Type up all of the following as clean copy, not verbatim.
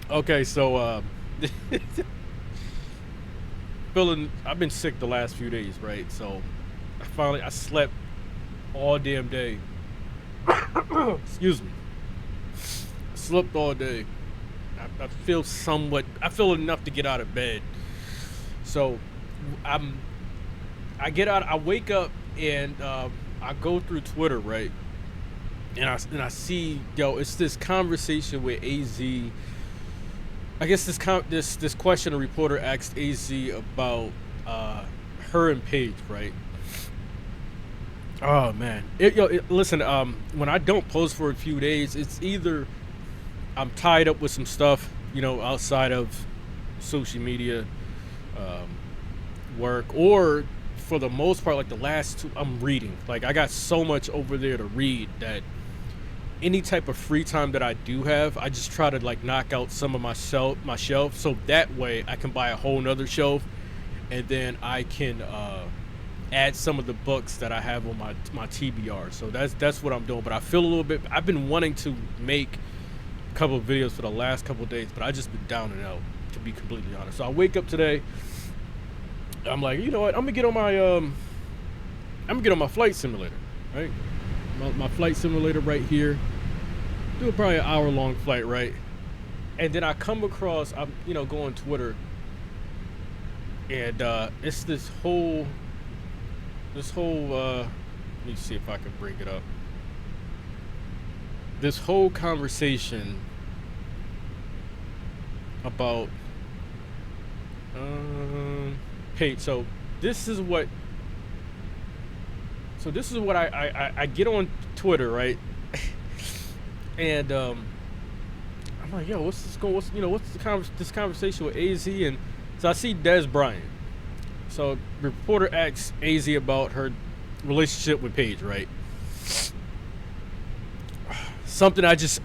Okay, so feeling I've been sick the last few days, right? So I slept all damn day. Excuse me. Slept all day. I feel somewhat. I feel enough to get out of bed. So I'm. I get out. I wake up and I go through Twitter, right? And I see, yo, it's this conversation with Az. I guess this question a reporter asked Az about uh, her and Paige, right? Oh man, listen. When I don't post for a few days, it's either I'm tied up with some stuff, outside of social media, um, work, or for the most part, like the last two, I'm reading. Like I got so much over there to read that any type of free time that I do have, I just try to like knock out some of my shelf, so that way I can buy a whole nother shelf, and then I can add some of the books that I have on my TBR. So that's what I'm doing. But I feel a little bit. I've been wanting to make a couple of videos for the last couple of days, but I just been down and out, to be completely honest. So I wake up today. I'm like, you know what? I'm gonna get on my flight simulator, right? My flight simulator right here. Do probably an hour long flight, right? And then I come across, I'm going Twitter, and it's this whole let me see if I can bring it up. This whole conversation about Paige. This is what this is what I get on Twitter, right? And I'm like, yo, what's this going? What's this conversation with Az? And so I see Des Bryant. So reporter asks Az about her relationship with Paige, right? Something I just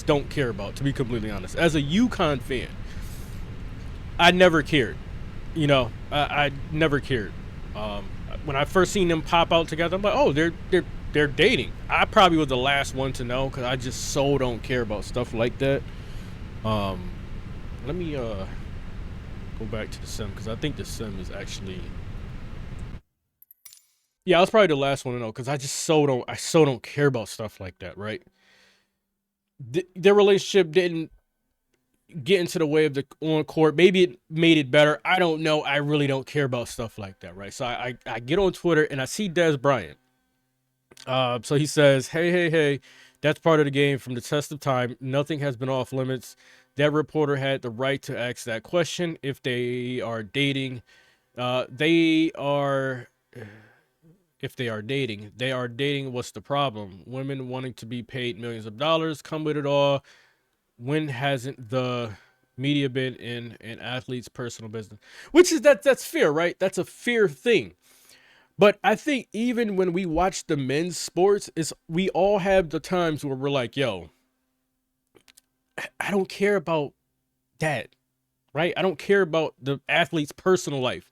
don't care about, to be completely honest. As a UConn fan, I never cared. I never cared. Um, when I first seen them pop out together, I'm like, oh, they're dating. I probably was the last one to know because I just so don't care about stuff like that. Um, Let me go back to the sim because I think the sim is actually, yeah, I was probably the last one to know because I so don't care about stuff like that, right? Their relationship didn't get into the way of the on court. Maybe it made it better. I don't know. I really don't care about stuff like that, right? So I get on Twitter and I see Des Bryant. So he says, hey, that's part of the game. From the test of time, nothing has been off limits. That reporter had the right to ask that question. If they are dating, they are. If they are dating. What's the problem? Women wanting to be paid millions of dollars come with it all. When hasn't the media been in an athlete's personal business? Which is that's fair, right? That's a fair thing. But I think even when we watch the men's sports, is we all have the times where we're like, yo, I don't care about that, right? I don't care about the athlete's personal life.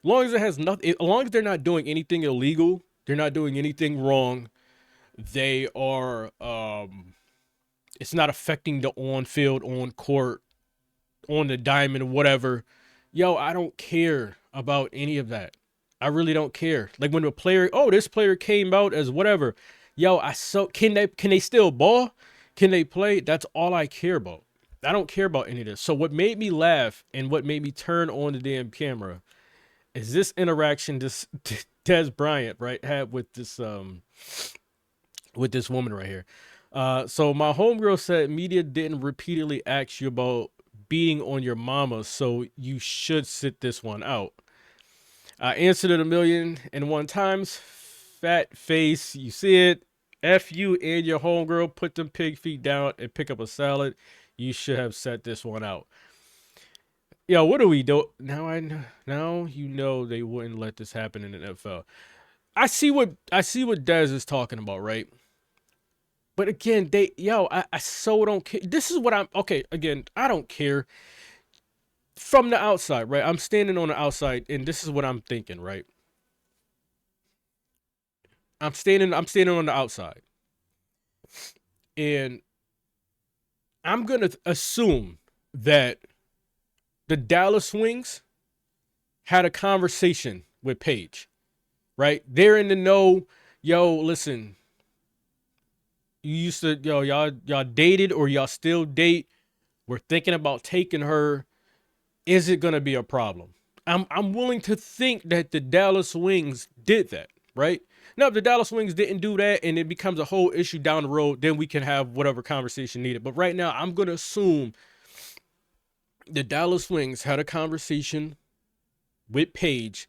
As long as it has nothing, as long as they're not doing anything illegal, they're not doing anything wrong, they are it's not affecting the on field, on court, on the diamond, whatever. Yo, I don't care about any of that. I really don't care. Like when a player, oh, this player came out as whatever. Yo, I so can they still ball? Can they play? That's all I care about. I don't care about any of this. So what made me laugh and what made me turn on the damn camera is this interaction this Des Bryant, right, had with this woman right here. So my homegirl said media didn't repeatedly ask you about beating on your mama, so you should sit this one out. I answered it a million and one times. Fat face, you see it. F you and your homegirl. Put them pig feet down and pick up a salad. You should have set this one out. Yo, what do we do now? Now you know they wouldn't let this happen in the NFL. I see what Dez is talking about, right? But again, I so don't care. This is what I'm okay. Again, I don't care from the outside, right? I'm standing on the outside, and this is what I'm thinking, right? I'm standing on the outside, and I'm gonna assume that the Dallas Wings had a conversation with Paige, right? They're in the know. Yo, listen, you used to, y'all dated or y'all still date. We're thinking about taking her. Is it gonna be a problem? I'm willing to think that the Dallas Wings did that, right? Now, if the Dallas Wings didn't do that and it becomes a whole issue down the road, then we can have whatever conversation needed. But right now, I'm gonna assume the Dallas Wings had a conversation with Paige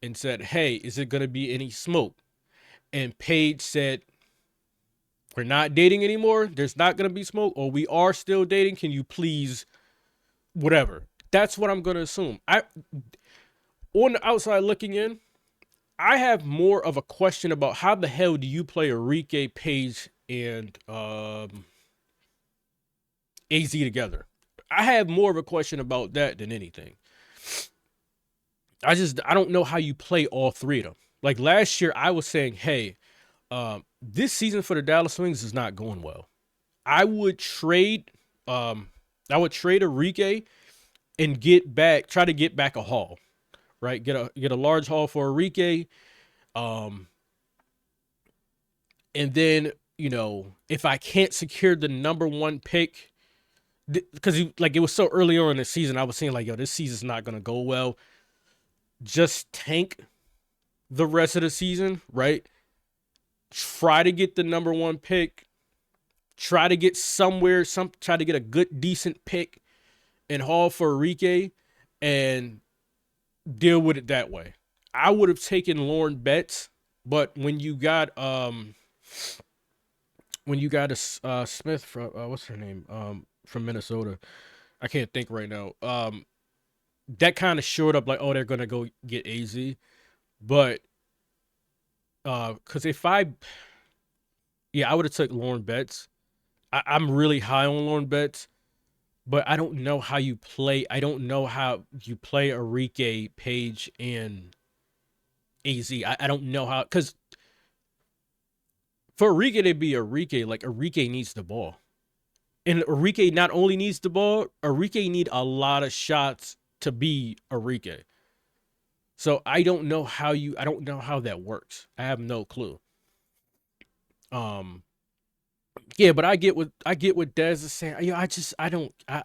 and said, "Hey, is it gonna be any smoke?" And Paige said, "We're not dating anymore. There's not gonna be smoke, or we are still dating. Can you please, whatever?" That's what I'm gonna assume. On the outside looking in, I have more of a question about how the hell do you play Enrique, Paige, and AZ together. I have more of a question about that than anything. I don't know how you play all three of them. Like last year, I was saying, hey, this season for the Dallas Wings is not going well. I would trade, Enrique and try to get back a haul, right? Get a large haul for Enrique, and then if I can't secure the number one pick, because it was so early on in the season, I was saying like, yo, this season's not gonna go well. Just tank the rest of the season, right? Try to get the number one pick. Try to get try to get a good, decent pick and haul for Enrique and deal with it that way. I would have taken Lauren Betts, but when you got a Smith from what's her name from Minnesota, I can't think right now. That kind of showed up like, oh, they're gonna go get AZ, but because I would have took Lauren Betts. I'm really high on Lauren Betts, but I don't know how you play. I don't know how you play Enrique, Paige, and AZ. I don't know how, because for Enrique to be Enrique, like Enrique needs the ball. And Enrique not only needs the ball, Enrique need a lot of shots to be Enrique. So I don't know how that works. I have no clue. Um yeah, but I get what Dez is saying. I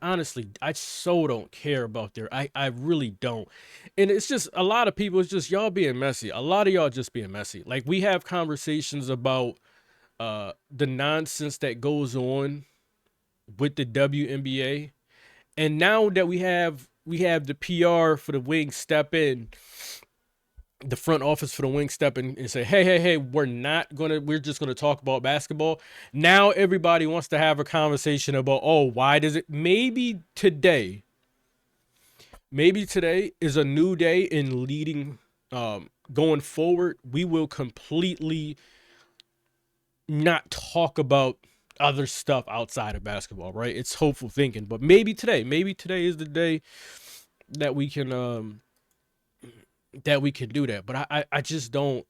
honestly, I so don't care about I really don't. And it's just a lot of people, it's just y'all being messy. A lot of y'all just being messy. Like we have conversations about the nonsense that goes on with the WNBA. And now that we have the PR for the Wings step in, the front office for the Wings step in and say, hey, we're just gonna talk about basketball. Now everybody wants to have a conversation about, oh, why does it? Maybe today is a new day in leading. Going forward, we will completely not talk about other stuff outside of basketball, right? It's hopeful thinking, but maybe today is the day that we can do that. But I just don't.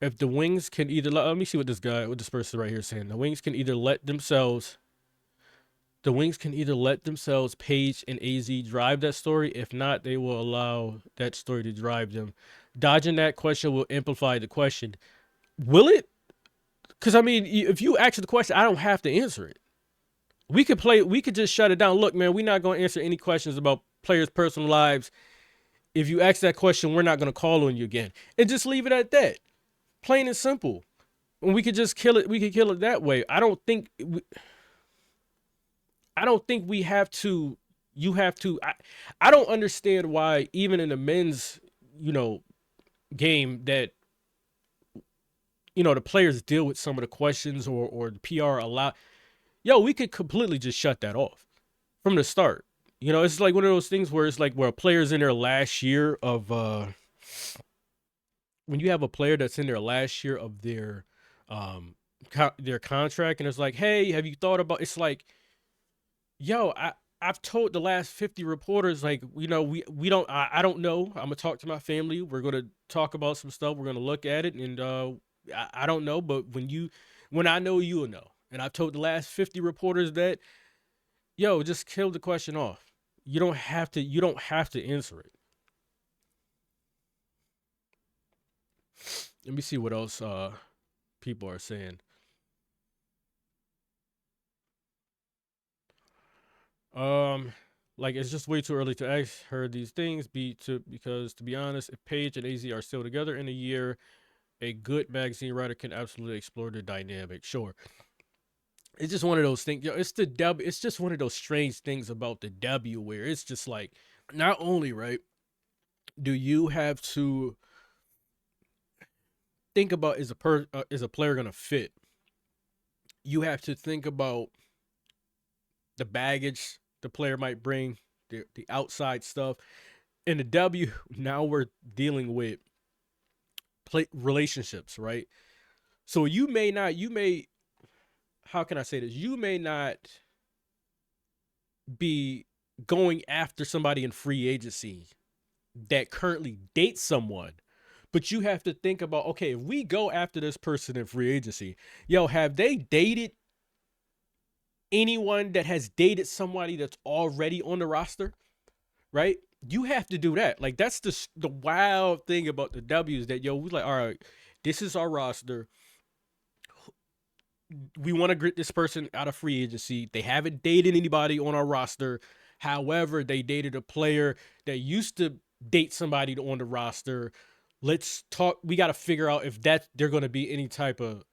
If the Wings can either let me see what this person right here is saying. The Wings can either let themselves, Paige and AZ drive that story. If not, they will allow that story to drive them. Dodging that question will amplify the question. Will it? Because I mean, if you ask the question, I don't have to answer it. We could just shut it down. Look, man, we're not going to answer any questions about players' personal lives. If you ask that question, we're not going to call on you again. And just leave it at that. Plain and simple. And we could just kill it. We could kill it that way. I don't think we have to. You have to. I don't understand why, even in the men's, game, that the players deal with some of the questions or the PR allow. Yo, we could completely just shut that off from the start. It's like one of those things where it's like where a player's in their last year of when you have a player that's in their last year of their contract, and it's like, hey, have you thought about? It's like, yo, I've told the last 50 reporters, like, we don't, I don't know. I'm gonna talk to my family. We're gonna talk about some stuff. We're gonna look at it, and I don't know. But when I know, you'll know. And I've told the last 50 reporters that, yo, just kill the question off. You don't have to answer it. Let me see what else people are saying. Um, like it's just way too early to ask her these things. Because to be honest, if Paige and AZ are still together in a year, a good magazine writer can absolutely explore the dynamic. Sure, it's just one of those things. Yo, it's the W. It's just one of those strange things about the W where it's just like not only right do you have to think about is a player gonna fit. You have to think about the baggage the player might bring, the outside stuff. In the W, now we're dealing with relationships, right? So how can I say this? You may not be going after somebody in free agency that currently dates someone. But you have to think about, okay, if we go after this person in free agency, yo, have they dated anyone that has dated somebody that's already on the roster? Right? You have to do that. Like that's the wild thing about the W's that yo, we like, all right, this is our roster. We want to get this person out of free agency. They haven't dated anybody on our roster. However, they dated a player that used to date somebody on the roster. Let's talk. We got to figure out if they're going to be any type of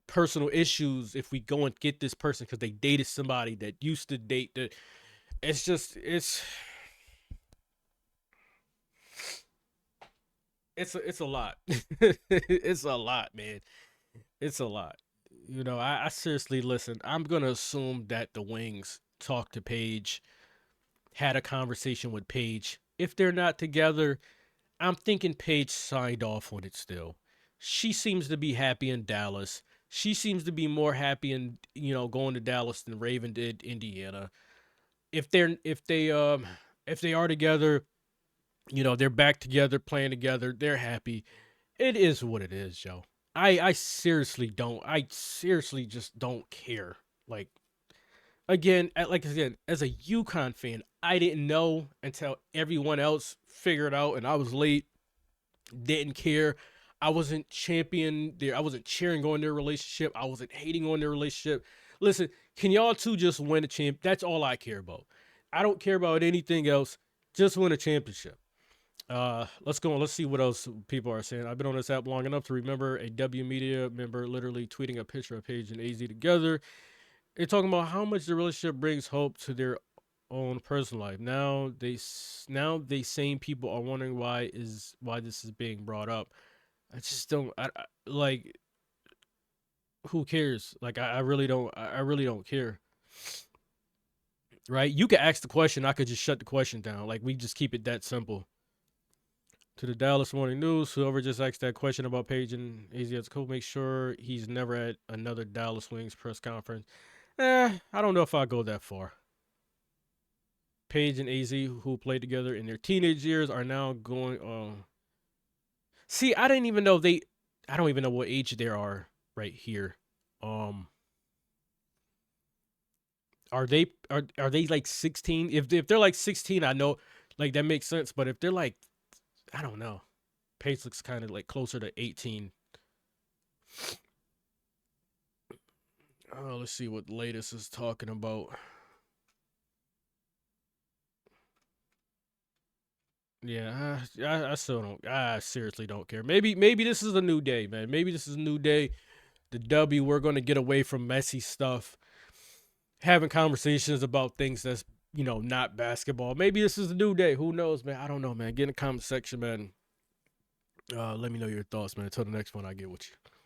personal issues if we go and get this person because they dated somebody that used to date that. It's a lot. It's a lot, man. It's a lot. I seriously listen. I'm gonna assume that the Wings talked to Paige, had a conversation with Paige. If they're not together, I'm thinking Paige signed off on it still. She seems to be happy in Dallas. She seems to be more happy in going to Dallas than Raven did Indiana. If they are together, they're back together, playing together, they're happy. It is what it is, Joe. I seriously don't. I seriously just don't care. Like again, as a UConn fan, I didn't know until everyone else figured out, and I was late. Didn't care. I wasn't champion there. I wasn't cheering on their relationship. I wasn't hating on their relationship. Listen, can y'all two just win a champ? That's all I care about. I don't care about anything else. Just win a championship. Let's go on. Let's see what else people are saying. I've been on this app long enough to remember a W Media member literally tweeting a picture of Paige and AZ together. They're talking about how much the relationship brings hope to their own personal life. Now they same people are wondering why this is being brought up. I just don't. Like. Who cares? Like I really don't. I really don't care. Right? You could ask the question. I could just shut the question down. Like we just keep it that simple. To the Dallas Morning News, whoever just asked that question about Paige and AZ as coach, make sure he's never at another Dallas Wings press conference. I don't know if I'll go that far. Paige and AZ, who played together in their teenage years, are now going. See, I didn't even know they. I don't even know what age they are right here. Um, are they like 16? If they're like 16, I know, like that makes sense. But if they're like, I don't know. Paige looks kind of like closer to 18. Oh, let's see what the latest is talking about. Yeah, I still don't. I seriously don't care. Maybe this is a new day, man. Maybe this is a new day. The W, we're gonna get away from messy stuff, having conversations about things that's not basketball. Maybe this is a new day. Who knows, man? I don't know, man. Get in the comment section, man. Let me know your thoughts, man. Until the next one, I get with you.